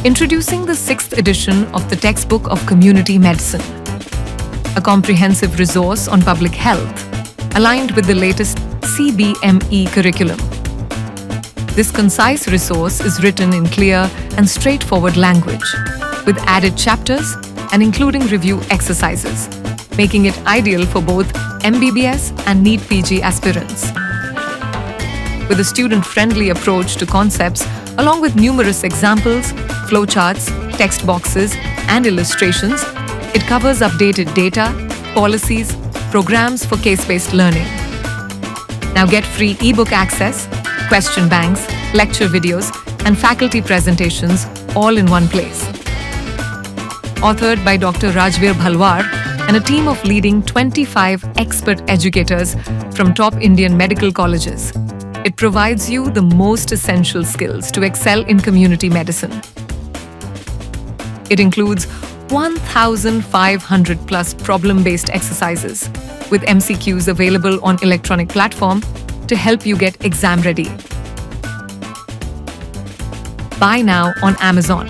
Introducing the 6th edition of the Textbook of Community Medicine, a comprehensive resource on public health, aligned with the latest CBME curriculum. This concise resource is written in clear and straightforward language, with added chapters and including review exercises, making it ideal for both MBBS and NEET PG aspirants. With a student-friendly approach to concepts, along with numerous examples, flowcharts, text boxes, and illustrations, it covers updated data, policies, programs for case-based learning. Now get free eBook access, question banks, lecture videos, and faculty presentations all in one place. Authored by Dr. Rajvir Bhalwar and a team of leading 25 expert educators from top Indian medical colleges, it provides you the most essential skills to excel in community medicine. It includes 1,500 plus problem-based exercises with MCQs available on electronic platform to help you get exam ready. Buy now on Amazon.